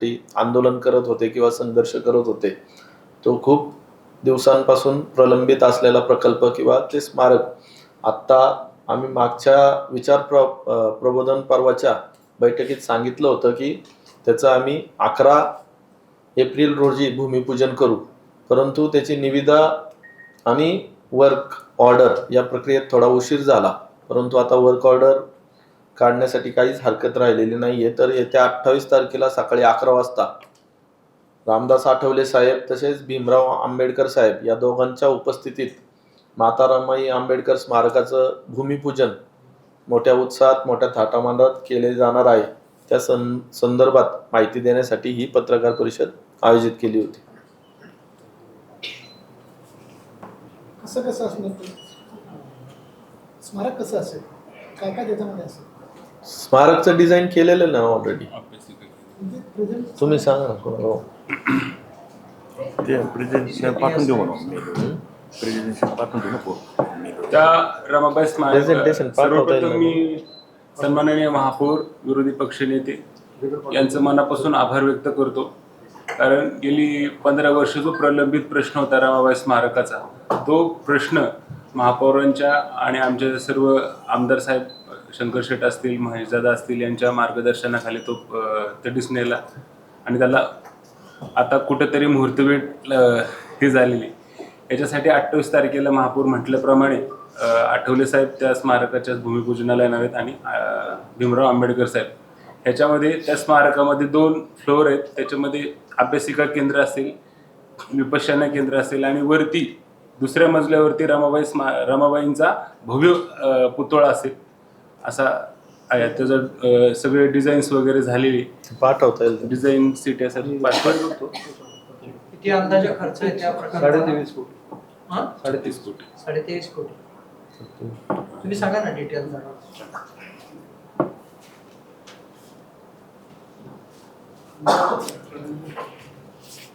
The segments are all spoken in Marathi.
आंदोलन करत होते किंवा संघर्ष करत होते. तो खूप दिवसांपासून प्रलंबित असलेला प्रकल्प किंवा ते स्मारक आत्ता आम्ही मागच्या प्रबोधन पर्वाच्या बैठकीत सांगितलं होतं की त्याचं आम्ही 11 एप्रिल रोजी भूमिपूजन करू. परंतु त्याची निविदा आणि वर्क ऑर्डर या प्रक्रियेत थोडा उशीर झाला. परंतु आता वर्क ऑर्डर काढण्यासाठी काहीच हरकत राहिलेली नाहीये. तर येत्या 28 तारखेला सकाळी 11 वाजता रामदास आठवले साहेब तसेच भीमराव आंबेडकर साहेब या दोघांच्या उपस्थितीत माता रमाई आंबेडकर स्मारकाचं भूमिपूजन मोठ्या उत्साहात मोठ्या थाटामाटात केले जाणार आहे. त्या संदर्भात माहिती देण्यासाठी ही पत्रकार परिषद आयोजित केली होती. कसं असणार स्मारक कसं असेल, काय काय त्याच्यामध्ये असेल? स्मारकचं डिझाईन केलेलं ना ऑलरेडी. तुम्ही सांगा ना कोणाला. ते प्रेझेंटेशन पाठवून देऊ म्हणून प्रेझेंटेशन पाठवून देऊ नको. त्या रमाबाई Presentation सर्वप्रथम मी सन्माननीय महापौर विरोधी पक्षनेते यांचं मनापासून आभार व्यक्त करतो. कारण गेली 15 वर्ष जो प्रलंबित प्रश्न होता रमाबाई स्मारकाचा, तो प्रश्न महापौरांच्या आणि आमचे सर्व आमदार साहेब शंकर शेट असतील, महेशदादा असतील यांच्या मार्गदर्शनाखाली तो तडीस नेला आणि त्याला आता कुठेतरी मुहूर्तमेढ हे झालेली. याच्यासाठी 28 तारखेला महापौर म्हटल्याप्रमाणे आठवले साहेब त्या स्मारकाच्या भूमिपूजनाला येणार आहेत आणि भीमराव आंबेडकर साहेब. ह्याच्यामध्ये त्या स्मारकामध्ये 2 फ्लोअर आहेत. त्याच्यामध्ये अभ्यासिका केंद्र असेल, विपश्यना केंद्र असेल आणि वरती दुसऱ्या मजल्यावरती रमाबाईंचा भव्य पुतळा असेल असा आहे. त्याचं सगळे डिझाईन्स वगैरे झालेली पाठवता येईल. डिझाईन सीट यासाठी पाठवतो. किती अंदाजे खर्च आहे त्या प्रकारे? 23.5 कोटी. 23 कोटी. 23.5 कोटी. तुम्ही सांगा ना डिटेल जरा.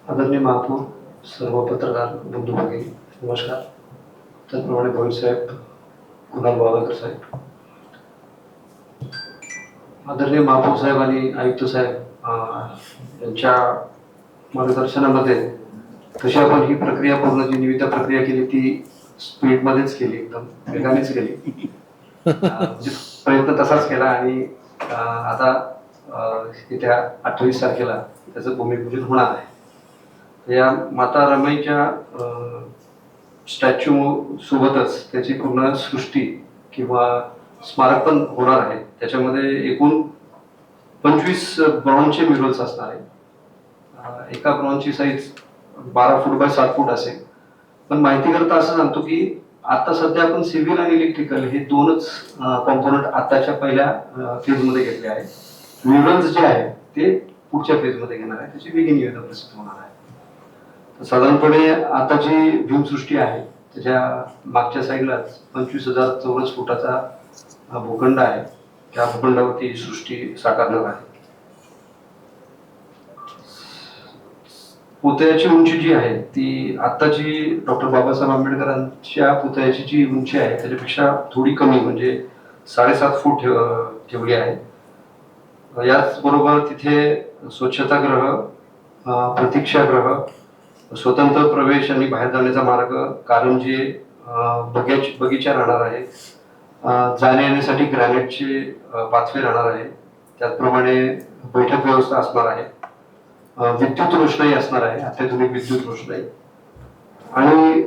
आदरणीय महापौर, सर्व पत्रकार बंधू भगिनी, नमस्कार. त्याचप्रमाणे भोईर साहेब, कुणाल बावळकर साहेब, आदरणीय महापौर साहेब आणि आयुक्त साहेब यांच्या मार्गदर्शनामध्ये कशी आपण ही प्रक्रिया पूर्ण जी निविदा प्रक्रिया केली ती स्पीडमध्येच केली, एकदम वेगानेच केली. प्रयत्न तसाच केला आणि आता येत्या 28 तारखेला त्याचं भूमिपूजन होणार आहे. या माता रमाईच्या स्टॅच्यू सोबतच त्याची पूर्ण सृष्टी किंवा स्मारक पण होणार आहे. त्याच्यामध्ये एकूण 25 ब्रॉन्झचे म्युरल्स असणार आहे. एका ब्रॉन्झची साईज 12 फूट बाय 7 फूट असेल. पण माहिती करता असं सांगतो की आता सध्या आपण सिव्हिल आणि इलेक्ट्रिकल हे 2च कॉम्पोनंट आताच्या पहिल्या फेजमध्ये घेतले आहे. म्युरल्स जे आहे ते पुढच्या फेजमध्ये घेणार आहे. त्याची वेगळी निविदा प्रसिद्ध होणार आहे. साधारणपणे आता जी भीमसृष्टी आहे त्याच्या मागच्या साईडलाच 25,000 चौरस फुटाचा भूखंड आहे. त्या भूखंडावरती ही सृष्टी साकारणार आहे. पुतळ्याची उंची जी आहे ती आत्ताची डॉक्टर बाबासाहेब आंबेडकरांच्या पुतळ्याची जी उंची आहे त्याच्यापेक्षा थोडी कमी, म्हणजे 7.5 फूट ठेवली आहे. याचबरोबर तिथे स्वच्छतागृह, प्रतीक्षागृह, स्वतंत्र प्रवेश आणि बाहेर जाण्याचा मार्ग, कारंजे, बगीचा राहणार आहे. जाण्या येण्यासाठी ग्रॅनाइटचे पाथवे राहणार आहे. त्याचप्रमाणे बैठक व्यवस्था असणार आहे. विद्युत रोषणाई असणार आहे, अत्याधुनिक विद्युत रोषणाई, आणि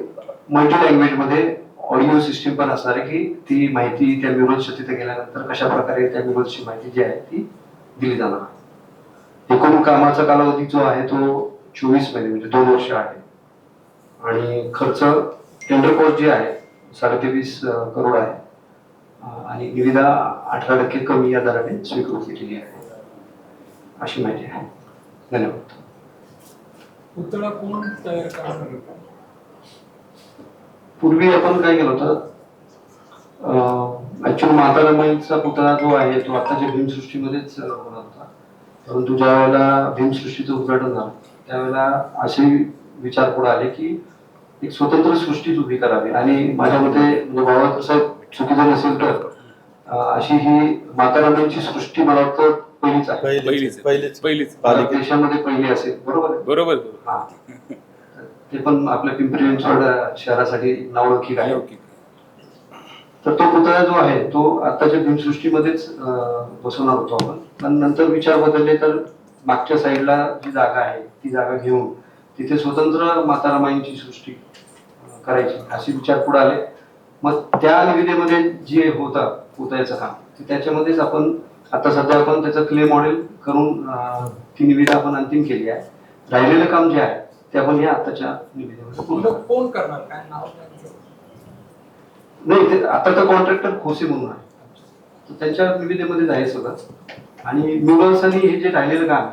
मल्टी लँग्वेज मध्ये ऑडिओ सिस्टीम पण असणार आहे की ती माहिती त्या म्युरल्सच्या तिथे गेल्यानंतर कशा प्रकारे त्या म्युरल्सची माहिती जी आहे ती दिली जाणार आहे. एकूण कामाचा कालावधी जो आहे तो 24 महिने म्हणजे 2 वर्ष आहे. आणि खर्च टेंडर कॉस्ट जी आहे 23.5 करोड आहे आणि निविदा 18% कमी या दराने स्वीकृत केलेली आहे, अशी माहिती आहे. धन्यवाद. पुतळा कोण तयार करणार? पूर्वी आपण काय केलं होतं, ऍक्च्युअली माता रमाईचा पुतळा जो आहे तो आताच्या भीमसृष्टीमध्येच होणार होता. परंतु ज्या वेळेला भीमसृष्टीचं उद्घाटन झालं त्यावेळेला असे विचार पुढे आले की एक स्वतंत्र सृष्टीच उभी करावी. आणि माझ्या मते म्हणजे बाबासाहेब चुकीचं नसेल तर अशी ही माता रमाईची सृष्टी मला वाटतं पहिलीच आहे. पहिलीच पहिलीच पहिलीच पालिकेत देशामध्ये पहिली असेल, बरोबर आहे? बरोबर हा. ते पण आपल्या पिंपरी चिंचवड शहरासाठी नावलौकिक आहे. लौकिक. तर तो पुतळा जो आहे तो आताच्या भीमसृष्टीमध्येच बसवणार होतो आपण, पण नंतर विचार बदलले तर मागच्या साईडला जी जागा आहे ती जागा घेऊन तिथे स्वतंत्र माता रमाईंची सृष्टी करायची असे विचार पुढे आले. मग त्या निविदेमध्ये जे होतं पुतळ्याचं काम ते त्याच्यामध्येच आपण आता सध्या आपण त्याचं क्ले मॉडेल करून ती निविदा आपण अंतिम केली आहे. राहिलेलं काम जे आहे ते आपण या आताच्या निविदेमध्ये पूर्ण करू. कोण करणार, काय नाव त्यांचं? नाही, ते आताचा कॉन्ट्रॅक्टर खोसे म्हणून आहे, तर त्यांच्या निविदेमध्ये आहे सगळं. आणि म्युरल्स आणि हे जे राहिलेलं काम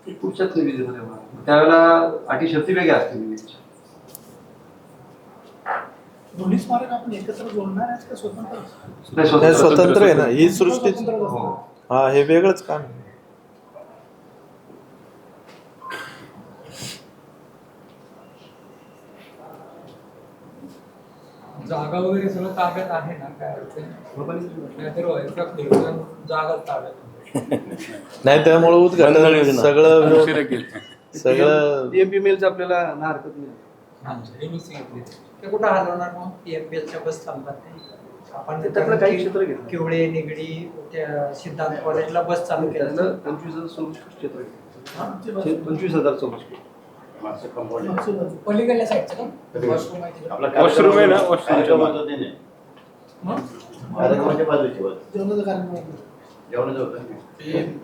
ते पुढच्याच निविदेमध्ये होणार. त्यावेळेला अटी शर्ती वेगळ्या असतील निविदेच्या. दोन्ही स्मारक आपण एकत्र जोडणार आहेत का स्वतंत्र? नाही, हे स्वतंत्र आहे ना, ही सृष्टी. स्वतंत्र हो. असणार. हा, हे वेगळंच काम आहे. जागा वगैरे सगळं ताब्यात आहे ना, काय अडचण नाहीतर व्हायचं खेळून जागा ताब्यात आहे. नाही त्यामुळे उद्घाटन सगळं उशिरा केलं. सगळं एमपीएमएलचं आपल्याला ना हरकत नाही. हे मी सांगितले. ते कुठं हलवणार मग? PMPL च्या बस चालतात ते. आपण त्यातलं काही क्षेत्र घेतलं. किवळे निगडी त्या सिद्धांत कॉलेजला बस चालू केलं. त्यातलं 25,000 चौरस क्षेत्र आहे. आमची बस. 25,000 चौरस फूट. मागची बाजू. पलीकडल्या साईडचं का? वॉशरूम आहे तिकडे. वॉशरूम आहे ना, वॉशरूमच्या मागे. मग? कार्यक्रमाच्या बाजूची बाजू. जेवणाचं कार्यक्रम आहे. जेवणाचं होतं.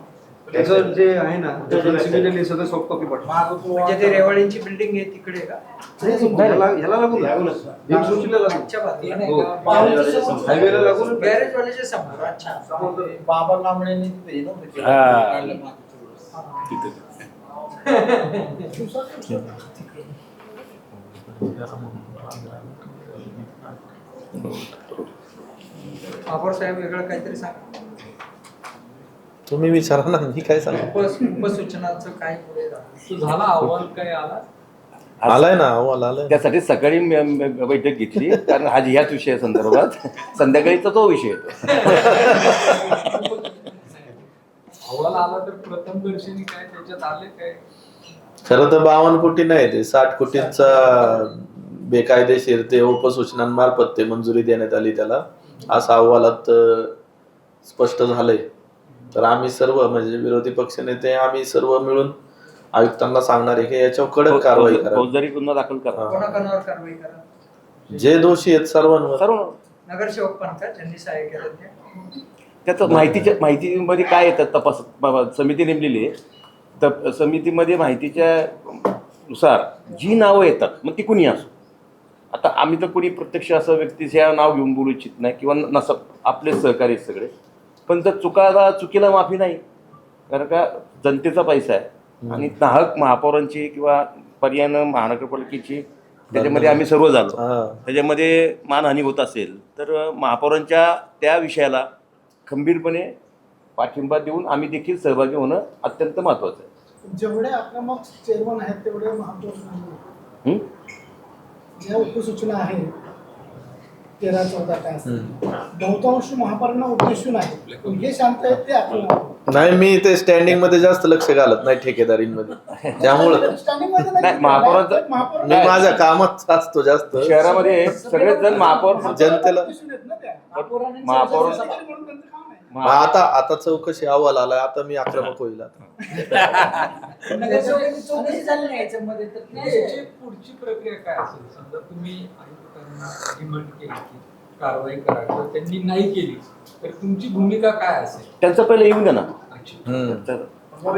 त्याचं जे आहे ना ते सगळं सॉफ्ट कॉपी पाठवा. म्हणजे ते रेवाडींची बिल्डिंग आहे तिकडे का? ह्याला लागून लागूनच. भीमसृष्टीला लागून मागच्या बाजूला. नाही हो. का? बाबांच्या समोर. हायवेला लागून गॅरेज वाल्याच्या समोर. अच्छा. बाबा कांबळेंनी तिथे हे नव्हतं केलं. हा. काढलं मागच्या वेळेस. तिथं. महापौर साहेब वेगळं काहीतरी सांगा. तुम्ही विचारा ना, मी काय सांगू. उपसूचनाचं काय पुढे झालं? तो झाला अहवाल काय आला? आलाय ना, अहवाल आलाय. त्यासाठी सकाळी बैठक घेतली, कारण आज ह्याच विषयासंदर्भात संध्याकाळीचा तो विषय येतो. अहवाल आला तर प्रथम दर्शनी काय त्याच्यात आले काय? खरं तर 52 कोटी नाही, ते 60 कोटींचा बेकायदेशीर ते उपसूचनांमार्फत ते मंजुरी देण्यात आली त्याला, असं अहवालात स्पष्ट झालंय. तर आम्ही सर्व म्हणजे विरोधी पक्षनेते आम्ही सर्व मिळून आयुक्तांना सांगणार आहे की याच्यावर कडक कारवाई करा. फौजदारी गुन्हा दाखल करा. कोणाकोणावर कारवाई करा? जे दोषी आहेत सर्वांवर. सर्व नगरसेवक पण का ज्यांनी सहाय्य केलं ते? त्याचं माहितीमध्ये काय येतात तपास समिती नेमलेली आहे. तर समितीमध्ये माहितीच्या नुसार जी नावं येतात मग ती कुणी असो. आता आम्ही तर कुणी प्रत्यक्ष असं व्यक्तीच्या नाव घेऊन बोलू इच्छित नाही किंवा नसं आपले सहकारी सगळे. पण जर चुकीला माफी नाही, कारण का जनतेचा पैसा आहे आणि नाहक महापौरांची किंवा पर्यायानं महानगरपालिकेची त्याच्यामध्ये आम्ही सर्व झालो, त्याच्यामध्ये मानहानी होत असेल तर महापौरांच्या त्या विषयाला खंबीरपणे पाठिंबा देऊन आम्ही देखील सहभागी होणं अत्यंत महत्त्वाचं आहे. जेवढे आक्रमक चेअरमन आहेत तेवढे महापौर नाही. ज्या उपसूचना आहेत 13-14 काय असतील, बहुतांश महापौरांना उद्देशून आहे. हे शांत आहेत ते आक्रमक. नाही, मी ते स्टँडिंग मध्ये जास्त लक्ष घालत नाही ठेकेदारींमध्ये, त्यामुळं स्टँडिंग मध्ये नाही, नाही. महापौरांचं- महापौर मी माझ्या कामात असतो जास्त. शहरामध्ये सगळेच जण महापौर जनतेला उद्देशून आहेत ना त्या. महापौर- सहकारी म्हणून त्यांचं काम आहे. मग आता चौकशी अहवाल आलाय, आता मी आक्रमक होईल आता. नगरसेवकांची चौकशी झाली नाही याच्यामध्ये तर याची पुढची प्रक्रिया काय असेल? समजा तुम्ही आयुक्तांना डिमांड केली की कारवाई करा किंवा त्यांनी नाही केली तर तुमची भूमिका काय असेल? त्यांचं पहिलं येऊन द्या ना. हम्म.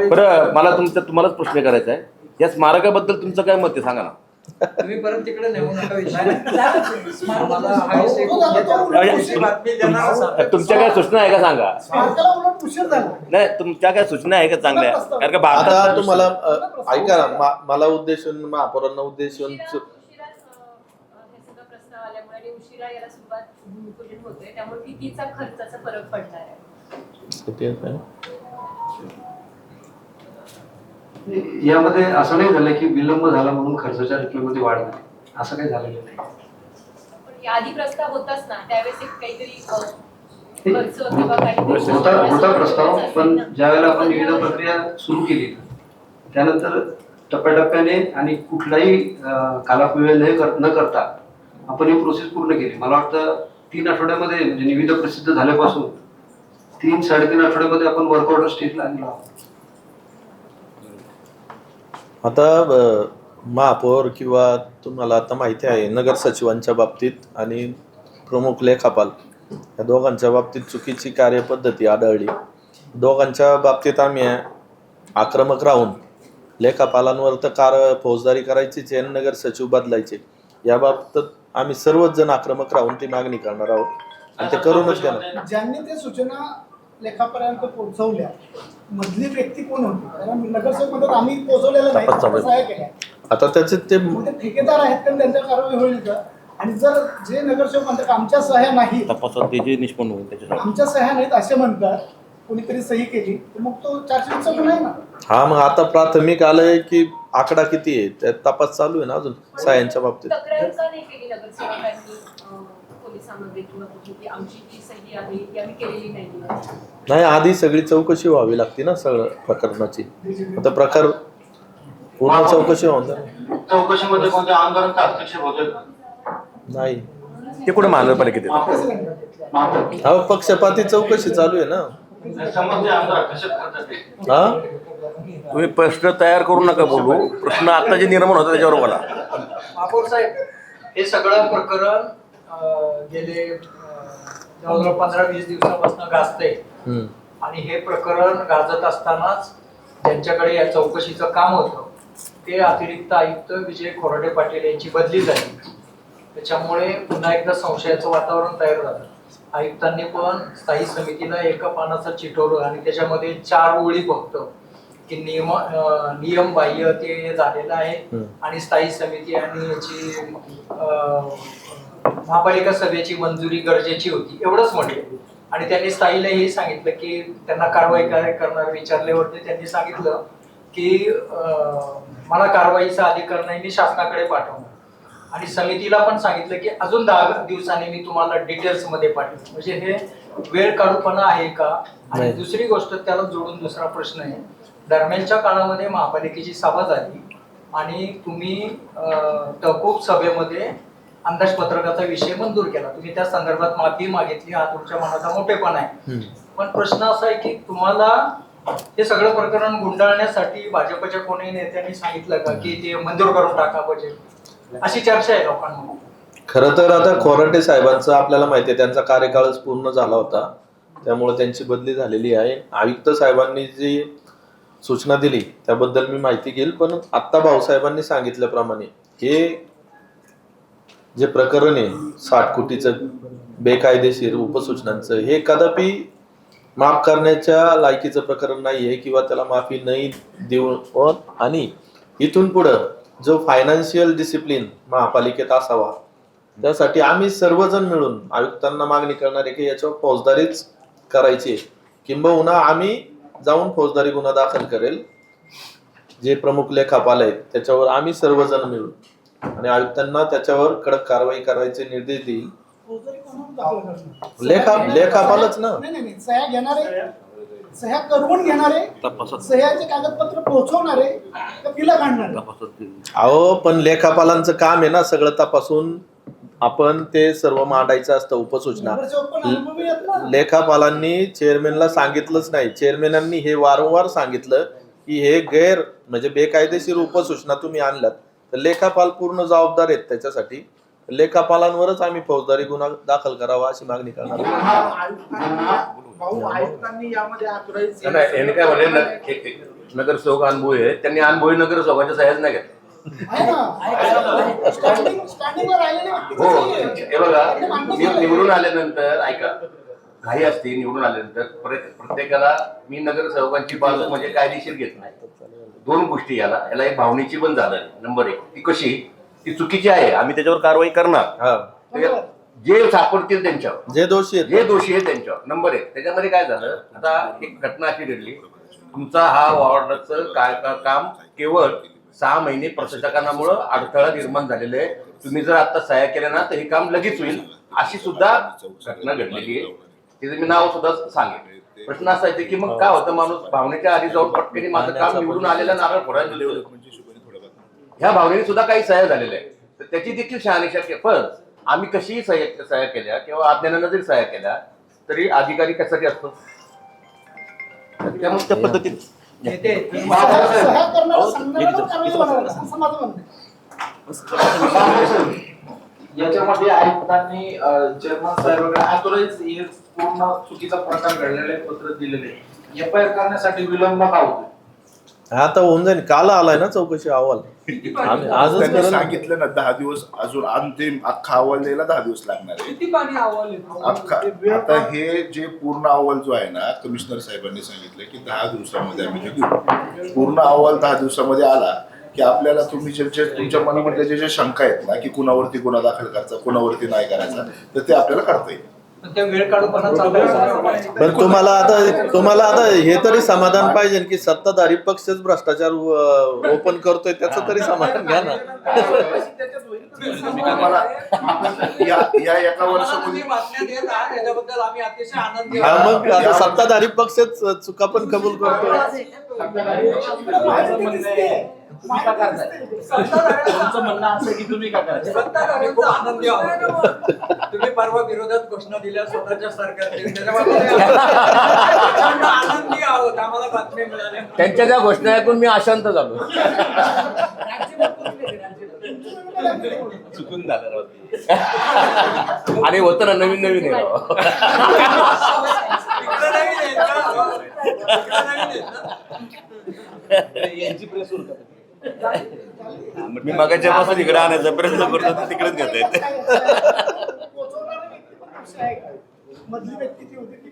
बरं, मला तुम्हालाच प्रश्न करायचा आहे. या स्मारकाबद्दल तुमचं काय मत आहे सांगा ना. तुम्ही परत तिकडे नेऊ नका विषय. मला हा विषय बातमी देणार असाल. तुमच्या काय सूचना आहे का सांगा. स्मारकाला उलट उशीर झाला. नाही, तुमच्या काय सूचना आहे का चांगल्या, कारण का आता भारतात तुम्हाला ऐका ना, मला उद्देशून महापौरांना उद्देशून प्रस्ताव आल्यामुळे आणि उशिरा याला सुरुवात भूमिपूजन होतोय, त्यामुळे कितीचा खर्चाचा फरक पडणार आहे? यामध्ये असं नाही झालं की विलंब झाला म्हणून खर्चाच्या रकमेमध्ये वाढ झाली, असं काही झालेलं नाही. पण आधी प्रस्ताव होताच ना, त्यावेळेस एक काहीतरी खर्च किंवा काही होता प्रस्ताव, पण ज्यावेळेला आपण निविदा प्रक्रिया सुरू केली त्यानंतर टप्प्याटप्प्याने आणि कुठलाही कालापरिवेळ न करता आपण ही प्रोसेस पूर्ण केली. मला वाटतं 3 आठवड्यामध्ये म्हणजे निविदा प्रसिद्ध झाल्यापासून 3-3.5 आठवड्यामध्ये आपण वर्क ऑर्डर स्टेजला आणला. आता महापौर किंवा तुम्हाला आता माहिती आहे नगर सचिवांच्या बाबतीत आणि प्रमुख लेखापाल या दोघांच्या बाबतीत चुकीची कार्यपद्धती आढळली. दोघांच्या बाबतीत आम्ही आक्रमक राहून लेखापालांवर तर फौजदारी करायचीच आहे, नगर सचिव बदलायचे, या बाबतीत आम्ही सर्वच जण आक्रमक राहून ती मागणी करणार आहोत आणि ते करूनच घेणार. ज्यांनी ते सूचना लेखापर्यंत पोहोचवल्या मधली व्यक्ती कोण होती? कारण नगरसेवक म्हणतात आम्ही पोहोचवलेलं नाही, सह्या केल्या. आता त्याचे ते मग ते ठेकेदार आहेत तर त्यांच्या कारवाई होईल का? आणि जर जे नगरसेवक म्हणतात आमच्या सह्या नाही, तपासात त्याचे निष्पन्न होईल त्याच्यासाठी. आमच्या सह्या नाहीत असे म्हणतात, कोणीतरी सही केली तर मग तो 424 नाही ना. हा, मग आता प्राथमिक आलंय की आकडा किती आहे त्या तपास चालू आहे ना अजून सायांच्या बाबतीत. तक्रार का नाही केली नगरसेवकांनी पोलिसांमध्ये किंवा कुठे की आमची जी सही आहे ती आम्ही केलेली नाही? नाही, आधी सगळी चौकशी व्हावी लागते ना सगळं प्रकरणाची. आता प्रकार पूर्ण चौकशी होऊन जाईल. चौकशीमध्ये कोणत्या आमदारांचा हस्तक्षेप होतोय का? नाही, ते कुठे महानगरपालिकेत येतं? हा पक्षपाती चौकशी चालू आहे ना. समजते आमदार कसे करतात ते. हा, तुम्ही प्रश्न तयार करू नका बोलू, प्रश्न आता जे निर्माण होता त्याच्यावर बोला. महापौर साहेब, हे सगळं प्रकरण गेले जवळजवळ 15-20 दिवसापासून गाजतंय आणि हे प्रकरण गाजत असतानाच ज्यांच्याकडे या चौकशीचं काम होतं ते अतिरिक्त आयुक्त विजय खोराटे पाटील यांची बदली झाली. त्याच्यामुळे पुन्हा एकदा संशयाचं वातावरण तयार झालं. आयुक्तांनी पण स्थायी समितीला एका पानाचं चिठवलं आणि त्याच्यामध्ये 4 ओळी फक्त की नियम बाह्य ते झालेलं आहे आणि स्थायी समिती आणि याची महापालिका सभेची मंजुरी गरजेची होती एवढंच म्हटले. आणि त्यांनी स्थायीला हे सांगितलं की त्यांना कारवाई काय करणार विचारल्यावरती त्यांनी सांगितलं की मला कारवाईचा अधिकार नाही, मी शासनाकडे पाठवणार. आणि समितीला पण सांगितलं की अजून 10 दिवसांनी मी तुम्हाला डिटेल्स मध्ये पाठवेन. म्हणजे हे वेळ काढूपणा आहे का? आणि दुसरी गोष्ट त्याला जोडून दुसरा प्रश्न आहे, दरम्यानच्या काळामध्ये महापालिकेची सभा झाली आणि तुम्ही तहकूब सभेमध्ये अंदाजपत्रकाचा विषय मंजूर केला. तुम्ही त्या संदर्भात माफी मागितली, हा तुमच्या मनाचा मोठेपणा आहे. पण प्रश्न असा आहे की तुम्हाला हे सगळं प्रकरण गुंडाळण्यासाठी भाजपच्या कोणी नेत्यांनी सांगितलं का की ते मंजूर करून टाका बजेट? अशी चर्चा आहे लोकांमध्ये. खरं तर आता खोराटे साहेबांचं आपल्याला माहिती आहे त्यांचा कार्यकाळच पूर्ण झाला होता, त्यामुळे त्यांची बदली झालेली आहे. आयुक्त साहेबांनी जी सूचना दिली त्याबद्दल मी माहिती घेईल. पण आत्ता भाऊसाहेबांनी सांगितल्याप्रमाणे हे जे प्रकरण आहे 60 कोटीचं बेकायदेशीर उपसूचनांचं, हे कदापि माफ करण्याच्या लायकीचं प्रकरण नाही आहे किंवा त्याला माफी नाही देऊ. आणि इथून पुढं जो फायनान्शियल डिसिप्लिन महापालिकेत असावा त्यासाठी आम्ही सर्वजण मिळून आयुक्तांना मागणी करणार आहे की याच्यावर फौजदारीच करायची, किंबहुना आम्ही जाऊन फौजदारी गुन्हा दाखल करेल. जे प्रमुख लेखापाल आहेत त्याच्यावर आम्ही सर्वजण मिळून आणि आयुक्तांना त्याच्यावर कडक कारवाई करायचे निर्देश देईल. लेखापालच ना. नाही, सह्या घेणारे, सह्या करून घेणारे, सह्याचे कागदपत्र पोहोचवणारे का तिला काढणारे? अहो, पण लेखापालांचं काम आहे ना सगळं तपासून आपण ते सर्व मांडायचं असतं उपसूचना. लेखापालांनी चेअरमॅनला सांगितलंच नाही, चेअरमॅनांनी हे वारंवार सांगितलं की हे म्हणजे बेकायदेशीर उपसूचना तुम्ही आणल्यात तर लेखापाल पूर्ण जबाबदार आहेत त्याच्यासाठी. लेखापालांवरच आम्ही फौजदारी गुन्हा दाखल करावा अशी मागणी करणार. नगरसेवक अनुभवी आहे, त्यांनी अनुभवी नगरसेवकांच्या सह्याच नाही घेतल्या. हो, हे बघा, निवडून आल्यानंतर ऐका, काही असते निवडून आल्यानंतर प्रत्येकाला मी नगरसेवकांची बाजू म्हणजे कायदेशीर घेत नाही. 2 गोष्टी याला एक भावनेची पण झालं. नंबर 1 ती कशी, ती चुकीची आहे, आम्ही त्याच्यावर कारवाई करणार. जे सापडतील त्यांच्यावर, जे दोषी आहेत त्यांच्यावर. नंबर 1 त्याच्यामध्ये काय झालं, आता एक घटना अशी घडली, तुमचा हा वॉर्डाचं काम केवळ 6 महिने प्रशासकांमुळे अडथळा निर्माण झालेला आहे. तुम्ही जर आता सह्या केल्या ना तर हे काम लगेच होईल, अशी सुद्धा घटना घडलेली आहे. तिथे मी नाव सुद्धा सांगेन. प्रश्न असा आहे की मग काय होतं, माणूस भावनेच्या आधी जाऊन पटकन माझं काम निवडून आलेला नारळ फोडायला दिलं. ह्या भावनेने सुद्धा काही सह्या झालेल्या आहेत, तर त्याची देखील शहानिशा पण आम्ही कशीही सह्या केल्या किंवा अज्ञानानं जरी सह्या केल्या तरी अधिकारी कशासाठी असतो, त्यामुळे त्या पद्धतीने सह्या करणारा सांगणारा कारवाई होणार नाही, असं माझं म्हणणं आहे. याच्यामध्ये आयुक्तांनी चेअरमन साहेब वगैरे ऑथोराइज हे पूर्ण चुकीचा प्रकार घडलेले पत्र दिलेले एफआयआर करण्यासाठी विलंब का होतो? आता होऊन जाईल, काल आलाय ना चौकशी अहवाल, आम्ही आजच त्यांनी करेल. सांगितलं ना 10 दिवस अजून अंतिम अख्खा अहवाल द्यायला 10 दिवस लागणार आहे. किती पाणी अहवाल अख्खा आता हे जे पूर्ण अहवाल जो आहे ना, कमिशनर साहेबांनी सांगितलं की 10 दिवसामध्ये आम्ही ते देऊ. पूर्ण अहवाल 10 दिवसामध्ये आला की आपल्याला तुम्ही जे तुमच्या मनामध्ये जे शंका आहेत ना की कुणावरती गुन्हा दाखल करायचा, कुणावरती नाही करायचा, तर ते आपल्याला काढता येईल. पण त्या वेळ काढूपणा चालू पण तुम्हाला आता हे तरी समाधान पाहिजे की सत्ताधारी पक्षच भ्रष्टाचार ओपन करतोय, त्याचं तरी समाधान घ्या ना. तुम्हाला या एका वर्षामध्ये त्याच्याबद्दल आम्ही अतिशय आनंदी हा, मग आता सत्ताधारी पक्षच चुका पण कबूल करतोय. तुमचं म्हणणं असं की तुम्ही काय करायचं? आनंदी आहोत. तुम्ही परवा विरोधात घोषणा दिल्या स्वतःच्या सरकारने, आनंदी आहोत, आम्हाला बातमी मिळाल्या. त्यांच्या त्या घोषणा ऐकून मी अशांत झालो. चुकून झालं राव ते. आणि होतं ना नवीन आहे राव. इकडं नवीन आहेत का? इकडं नवीन आहेत ना? यांची प्रेस मी मगाच्या पासून इकडे आणायचा प्रयत्न करतो, तर तिकडेच घेता येते. पोचवणारा व्यक्ती पण पक्ष आहे का? मधली व्यक्ती ती होती ती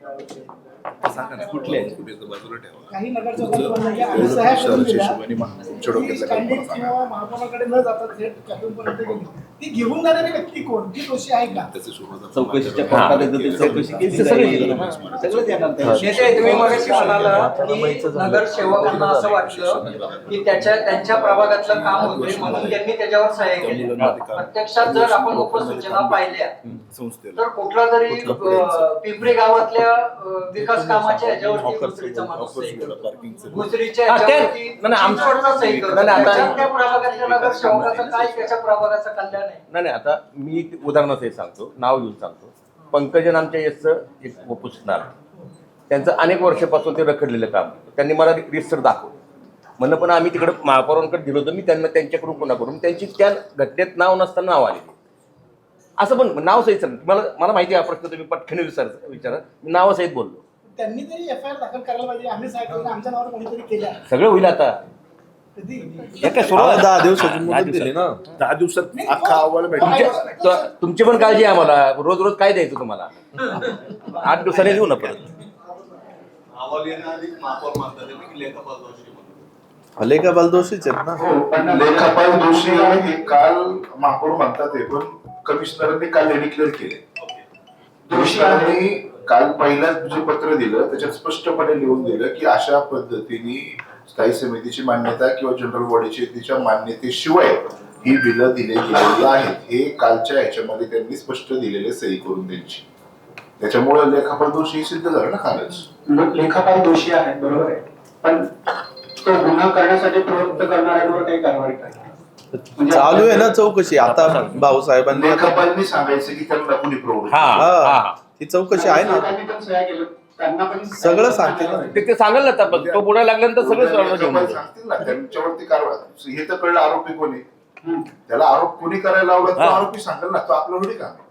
सांगा ना कुठले बाजूला ठेवा. काही नगरसेवकांनी आम्ही सह्या करून दिल्या. हिशोबाने तुमच्या डोक्यातलं ती काम कॅन्डिडेट सांगा. किंवा महापौराकडे न जाता थेट कॅबिनेटपर्यंत गेली. ती घेऊन जाणारी व्यक्ती कोण? ती दोषी आहे का? त्याची सुरुवात चौकशीच्या कोर्टात एकदा ती चौकशी केली जाईल. सगळं देणार ते. नेते, तुम्ही मगाशी म्हणाला की नगरसेवकांना असं वाटलं की त्यांच्या प्रभागातलं काम होते म्हणून त्यांनी त्याच्यावर सह्या केल्या. प्रत्यक्षात जर आपण उपसूचना पाहिल्या संस्थेला तर कुठला तरी पिंपरी गावातल्या विकास कामाच्या ह्याच्यावरती घुसरीचा माणूस सही करतो. घुसरीच्या ह्याच्यावरती चिंचवडचा सही करतो. त्याच्यात त्या प्रभागातल्या नगरसेवकाचं काय, त्याच्या प्रभागाचं कल्याण आहे? नाही आता मी उदाहरणासहित सांगतो, नाव घेऊन सांगतो. पंकजन आमच्या यसचं एक पुसणार, त्यांचं अनेक वर्षापासून ते रखडलेलं काम त्यांनी मला रिस्टर दाखवलं. म्हणलं पण आम्ही तिकडे महापौरांकडे दिलं होतं, मी त्यांना त्यांच्याकडून कोणाकडून त्यांची त्या घटनेत नाव नसताना नाव आले. असं पण नाव सहित मला माहिती आहे, हा प्रश्न तुम्ही पटकन विचारा, मी नावासहित बोललो. त्यांनी तरी एफआयआर दाखल करायला पाहिजे. आम्ही सह्या करून आमच्या नावावर कोणीतरी केल्या. सगळं होईल आता. कधी? हे काय सुरुवात 10 दिवसाची मुदत दिली ना. 10 दिवसात अख्खा अहवाल भेटला. तुमची पण काळजी आहे आम्हाला. रोज रोज काय द्यायचं तुम्हाला? 8 दिवसांनी देऊ ना परत. लेखापाल दोषीच आहेत ना. लेखापाल दोषी हे काल महापौर म्हणतात हे, पण कमिशनरांनी काल डिक्लेअर केले. कमिशनरांनी काल पहिलं जे पत्र दिलं त्याच्यात स्पष्टपणे लिहून दिलं की अशा पद्धतीने स्थायी समितीची मान्यता किंवा जनरल बॉडीची तिच्या मान्यतेशिवाय ही बिलं दिली गेलेली आहेत. हे कालच्या ह्याच्यामध्ये त्यांनी स्पष्ट दिलेले सही करून द्यायची. त्याच्यामुळे लेखापाल दोषी सिद्ध झालं ना कालच. लेखापाल दोषी आहेत, बरोबर आहे, पण तो गुन्हा करण्यासाठी प्रवृत्त करणाऱ्यांवर काही कारवाई करायची चालू आहे ना चौकशी. आता भाऊसाहेबांनी लेखापालनी सांगायचं की त्यांना कुणी प्रवृत्त हा ती चौकशी आहे ना. त्यांनी पण सह्या केल्या, त्यांना पण सगळं सांगते ना. ते सांगाल ना, तो पुढे लागल्यानंतर सगळं लेखापाल सांगतील ना त्यांच्यावरती कारवाई. हे तर कळलं आरोपी कोणी, त्याला आरोप कोणी करायला लावला तो आरोपी सांगेल ना, तो आपलं थोडी काम आहे.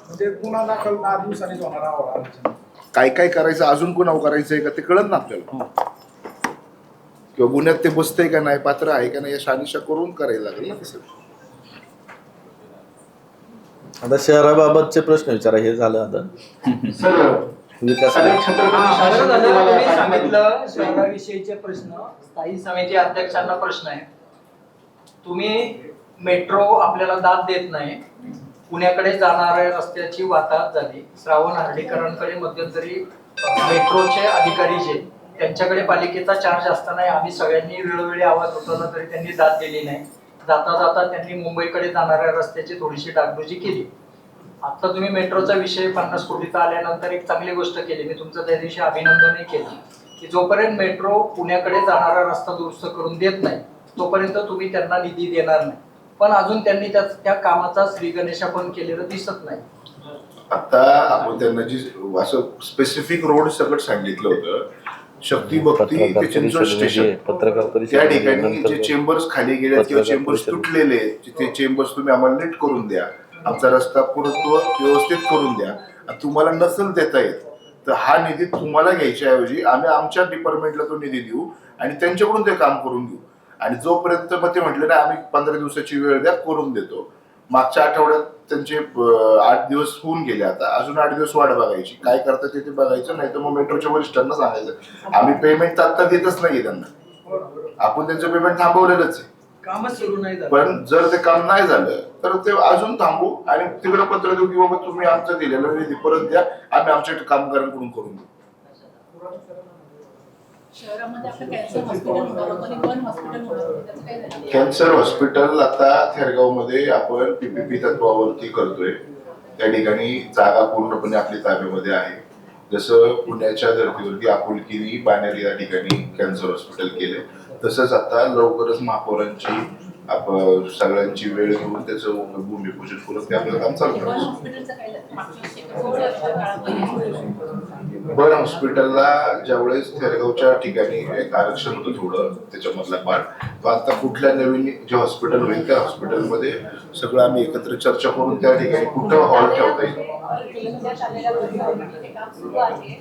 म्हणजे गुन्हा दाखल 10 दिवसांनीच होणार आहे. काय काय करायचं, अजून कोणावर करायचंय का ते कळत ना आपल्याला, किंवा गुन्ह्यात ते बसतंय का नाही, पात्र आहे का नाही, या शहानिशा करून करायला लागेल ना तसं. आता शहराबाबतचे प्रश्न विचारा. हे झालं आता विकास. तुम्ही सांगितलं शहराविषयीचे प्रश्न, स्थायी समिती अध्यक्षांना प्रश्न आहे. तुम्ही मेट्रो आपल्याला दाद देत नाही, पुण्याकडे जाणाऱ्या रस्त्याची वाताहत झाली. श्रावण हर्डीकरांकडे मध्यंतरी मेट्रोचे अधिकारी जे त्यांच्याकडे पालिकेचा चार्ज असताना आम्ही सगळ्यांनी वेळोवेळी आवाज उठवला तरी त्यांनी दाद दिली नाही. जाता जाता त्यांनी मुंबईकडे जाणाऱ्या रस्त्याची थोडीशी डागडुजी केली. आता तुम्ही मेट्रोचा विषय 50 कोटीचा आल्यानंतर एक चांगली गोष्ट केली, मी तुमचं त्या दिवशी अभिनंदनही केलं, की जोपर्यंत मेट्रो पुण्याकडे जाणारा रस्ता दुरुस्त करून देत नाही तोपर्यंत तुम्ही त्यांना निधी देणार नाही. पण अजून त्यांनी त्या कामाचा श्रीगणेशा केलेलं दिसत नाही. आता आपण त्यांना जी असं स्पेसिफिक रोड सगळं सांगितलं होतं, शक्ती भक्ती ते चिंचवड स्टेशन त्या ठिकाणी जे चेंबर्स खाली गेले किंवा चेंबर्स तुटलेले, ते चेंबर्स तुम्ही आम्हाला नीट करून द्या, आमचा रस्ता पूर्णत्व व्यवस्थित करून द्या. तुम्हाला नसेल देता येत तर हा निधी तुम्हाला घ्यायच्या ऐवजी आम्ही आमच्या डिपार्टमेंटला तो निधी देऊ आणि त्यांच्याकडून ते काम करून घेऊ. आणि जोपर्यंत मग ते म्हटले ना आम्ही 15 दिवसाची वेळ द्या, करून देतो. मागच्या आठवड्यात त्यांचे 8 दिवस होऊन गेले, आता अजून 8 दिवस वाट बघायची. काय करतात ते बघायचं, नाही तर मग मेट्रोच्या वरिष्ठांना सांगायचं आम्ही पेमेंट आता देतच नाहीये त्यांना, आपण त्यांचं पेमेंट थांबवलेलंच आहे. कामच सुरू नाही झालं. पण जर ते काम नाही झालं तर ते अजून थांबू आणि तिकडे पत्र देऊ की बाबा तुम्ही आमचं दिलेलं निधी परत द्या, आम्ही आमच्या कामगारांकडून करून देऊ. शहरामध्ये आपलं कॅन्सर हॉस्पिटल होतं, पण वन हॉस्पिटल होतं, त्याचं काय झालं? कॅन्सर हॉस्पिटल आता थेरगाव मध्ये आपण PPP तत्वावरती करतोय. त्या ठिकाणी जागा पूर्णपणे आपल्या ताब्यामध्ये आहे. जसं पुण्याच्या धर्तीवरती आपुलकीनी बाणेर या ठिकाणी कॅन्सर हॉस्पिटल केले, तसंच आता लवकरच महापौरांची सगळ्यांची वेळ घेऊन त्याचं भूमिपूजन करून ते आपलं काम चालू वन करायचं. हॉस्पिटलचं काय झालं? मागच्या वर्षाच्या काळामध्ये बर हॉस्पिटलला ज्यावेळेस थेरगावच्या ठिकाणी एक आरक्षण होतं थोडं त्याच्यामधला पार्ट, तो आता कुठल्या नवीन जे हॉस्पिटल होईल त्या हॉस्पिटलमध्ये सगळं आम्ही एकत्र चर्चा करून त्या ठिकाणी कुठं हॉल ठेवता येईल. केंद्रात आलेल्या बदलामुळे हे काम सुरू आहे.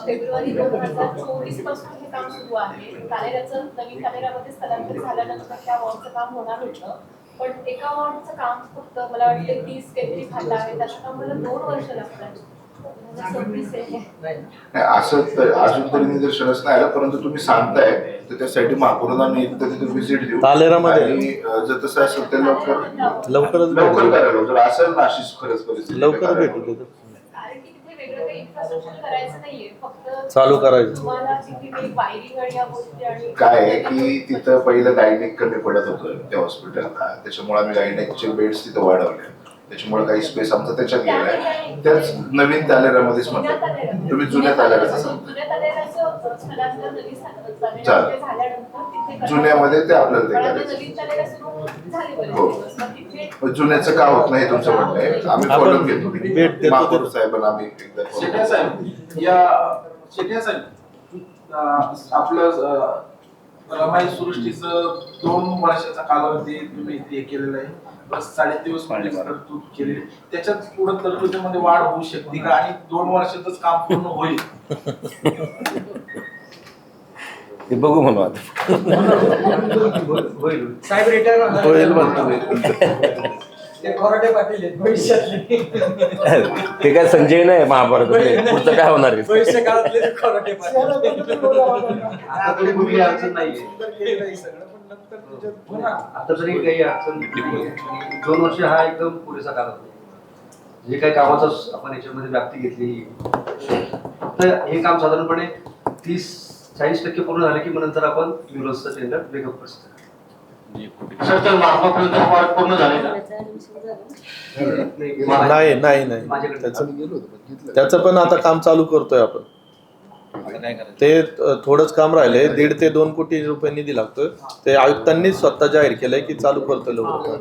फेब्रुवारी 2024 पासून हे काम सुरू आहे. कॅलेऱ्याचं नवीन कॅलेऱ्यामध्ये स्थलांतर झाल्यानंतर त्या वॉर्डचं काम होणार होतं, पण एका वॉर्डचं काम फक्त मला वाटते 30 काहीतरी खाल्लं आहे, त्याच्या कामाला 2 वर्ष लागतात. 2026 आहे. नाही असं तर अजून तरी निदर्शनच नाही आलं, परंतु तुम्ही सांगताय तर त्यासाठी महापौरांना मी एकदा तिथे व्हिजिट देऊ तालेरामध्ये आणि जर तसं असेल तर लवकरच लवकर करायला, जर असेल ना अशीच खरंच परिस्थिती लवकर करायला. भेटू देतो. कारण की तिथे वेगळं काही इन्फ्रास्ट्रक्चर करायचं नाहीये, फक्त चालू करायचं. तुम्हाला तिथे वायरिंग आणि या गोष्टी आणि काय आहे की तिथं पहिलं गायनेक कमी पडत होतं त्या हॉस्पिटलला, त्याच्यामुळे आम्ही गायनेकचे बेड्स तिथं वाढवले, त्याच्यामुळे काही स्पेस आमचा त्याच्यात गेलाय. त्याच नवीन तालेरामध्येच म्हणतात तुम्ही जुन्या तालेराचं सांगता, जुन्या तालेराचं स्थलांतर नवीन चालेल. झाल्यानंतर तिथे जुन्यामध्ये ते आपल्याला ते पण आता करायचं. नवीन तालेरा सुरू झाले बरेच हो. दिवस. मग तिथे पण जुन्याचं का होत नाही तुमचं म्हणणं आहे, आम्ही आपण फॉलो भेट घेतो देतो महापौर ते. साहेबांना आम्ही एकदा follow शेट्या साहेब शेट्या साहेब आपलं रमाई सृष्टीचं 2 वर्षाचा कालावधी तुम्ही ते केलेलं आहे, बस 3.5 तरतूद केली, त्याच्यात पुढे तरतुदीमध्ये वाढ होऊ शकते का आणि 2 वर्षातच काम पूर्ण होईल? ते बघू म्हणू आता. साहेब रिटायर होईल होणार. म्हणतो. ते खोराटे पाटील आहेत भविष्यातले. ते काय संजय नाही महाभारत, पुढचं काय होणार आहे? भविष्य काळातले ते खोराटे पाटील. आता तरी कुठली अडचण नाहीये, सुंदर केलेलं आहे सगळं, पण नंतर त्याच्यात हो ना. आता तरी काही अडचण नाहीये. 2 वर्ष हा एकदम पुरेसा कालावधी. जे काही कामाचा आपण याच्यामध्ये व्याप्ती घेतली, तर हे काम साधारणपणे 30-40% पूर्ण झाले की मग नंतर आपण युरोजचं टेंडर ब्रेकअप करतो. सर तर मार्गापर्यंत वाढ पूर्ण झाली ना? नाही नाही नाही माझ्याकडे त्याचं पण आता काम चालू करतोय आपण. ते थोडंच काम राहिलंय, 1.5 ते 2 कोटी रुपये निधी लागतोय. ते आयुक्तांनीच स्वतः जाहीर केलंय की चालू करतोय लवकर.